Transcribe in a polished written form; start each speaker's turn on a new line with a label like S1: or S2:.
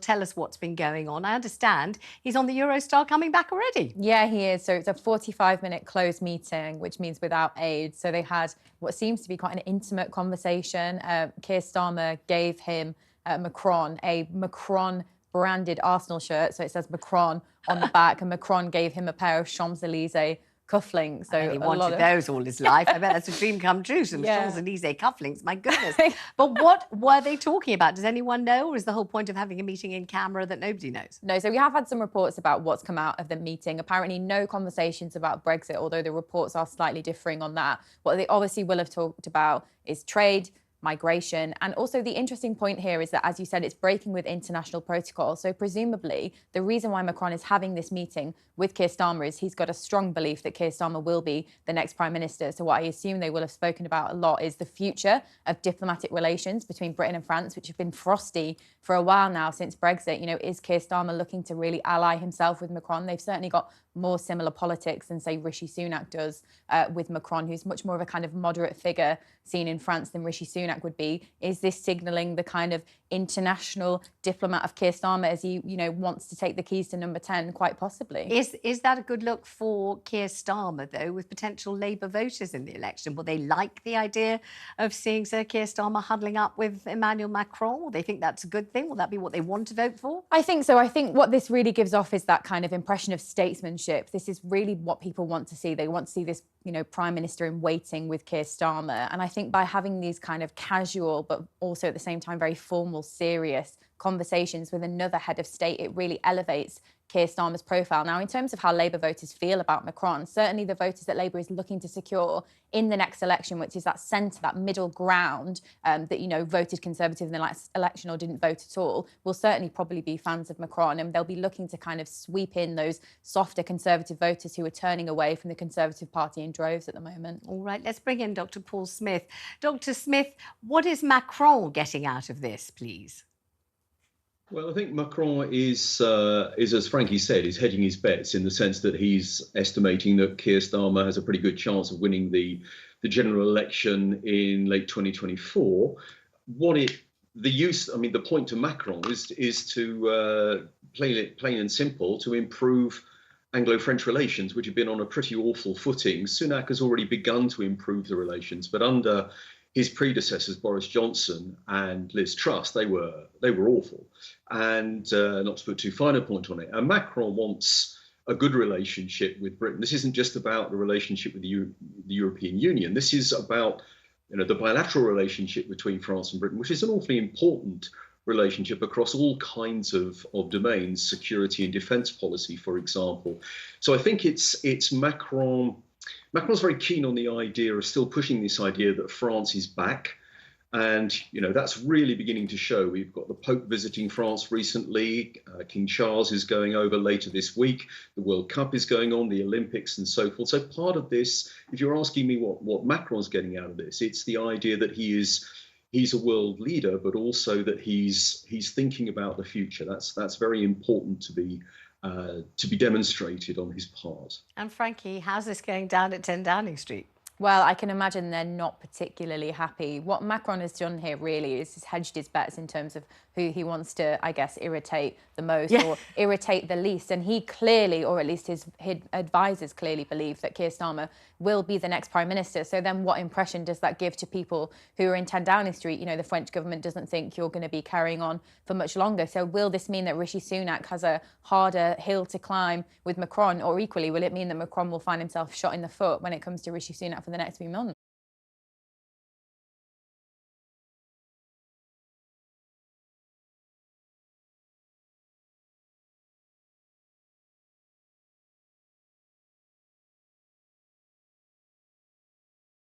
S1: Tell us what's been going on. I understand he's on the Eurostar coming back already.
S2: Yeah, he is. So it's a 45-minute closed meeting, which means without aid. So they had what seems to be quite an intimate conversation. Keir Starmer gave him Macron a Macron-branded Arsenal shirt. So it says Macron on the back, and Macron gave him a pair of Champs-Elysees cufflinks. So
S1: he wanted those all his life. I bet that's a dream come true. Some Champs-Elysees cufflinks, my goodness. But what were they talking about? Does anyone know? Or is the whole point of having a meeting in camera that nobody knows?
S2: No, so we have had some reports about what's come out of the meeting. Apparently no conversations about Brexit, although the reports are slightly differing on that. What they obviously will have talked about is trade, migration. And also the interesting point here is that, as you said, it's breaking with international protocol. So presumably the reason why Macron is having this meeting with Keir Starmer is he's got a strong belief that Keir Starmer will be the next Prime Minister. So what I assume they will have spoken about a lot is the future of diplomatic relations between Britain and France, which have been frosty for a while now since Brexit. You know, is Keir Starmer looking to really ally himself with Macron? They've certainly got more similar politics than, say, Rishi Sunak does with Macron, who's much more of a kind of moderate figure seen in France than Rishi Sunak would be. Is this signalling the kind of international diplomat of Keir Starmer as he, you know, wants to take the keys to number 10? Quite possibly.
S1: Is that a good look for Keir Starmer, though, with potential Labour voters in the election? Will they like the idea of seeing Sir Keir Starmer huddling up with Emmanuel Macron? Will they think that's a good thing? Will that be what they want to vote for?
S2: I think so. I think what this really gives off is that kind of impression of statesmanship. This is really what people want to see. They want to see this, you know, Prime Minister in waiting with Keir Starmer. And I think by having these kind of casual, but also at the same time very formal, serious conversations with another head of state, it really elevates Keir Starmer's profile. Now, in terms of how Labour voters feel about Macron, certainly the voters that Labour is looking to secure in the next election, which is that centre, that middle ground that, you know, voted Conservative in the last election or didn't vote at all, will certainly probably be fans of Macron, and they'll be looking to kind of sweep in those softer Conservative voters who are turning away from the Conservative Party in droves at the moment.
S1: All right, let's bring in Dr. Paul Smith. Dr. Smith, what is Macron getting out of this, please?
S3: Well, I think Macron is, as Frankie said, is hedging his bets in the sense that he's estimating that Keir Starmer has a pretty good chance of winning the general election in late 2024. The point to Macron is to plain and simple, to improve Anglo-French relations, which have been on a pretty awful footing. Sunak has already begun to improve the relations, but under his predecessors, Boris Johnson and Liz Truss, they were awful. And not to put too fine a point on it, and Macron wants a good relationship with Britain. This isn't just about the relationship with the European Union. This is about, you know, the bilateral relationship between France and Britain, which is an awfully important relationship across all kinds of domains, security and defence policy, for example. So I think it's Macron. Macron's very keen on the idea of still pushing this idea that France is back. And, you know, that's really beginning to show. We've got the Pope visiting France recently. King Charles is going over later this week. The World Cup is going on, the Olympics and so forth. So part of this, if you're asking me what Macron's getting out of this, it's the idea that he's a world leader, but also that he's thinking about the future. That's very important to be demonstrated on his part.
S1: And Frankie, how's this going down at 10 Downing Street?
S2: Well, I can imagine they're not particularly happy. What Macron has done here really is he's hedged his bets in terms of who he wants to, I guess, irritate the most or irritate the least. And he clearly, or at least his advisors clearly believe that Keir Starmer will be the next Prime Minister. So then what impression does that give to people who are in 10 Downing Street? You know, the French government doesn't think you're going to be carrying on for much longer. So will this mean that Rishi Sunak has a harder hill to climb with Macron? Or equally, will it mean that Macron will find himself shot in the foot when it comes to Rishi Sunak for the next few months?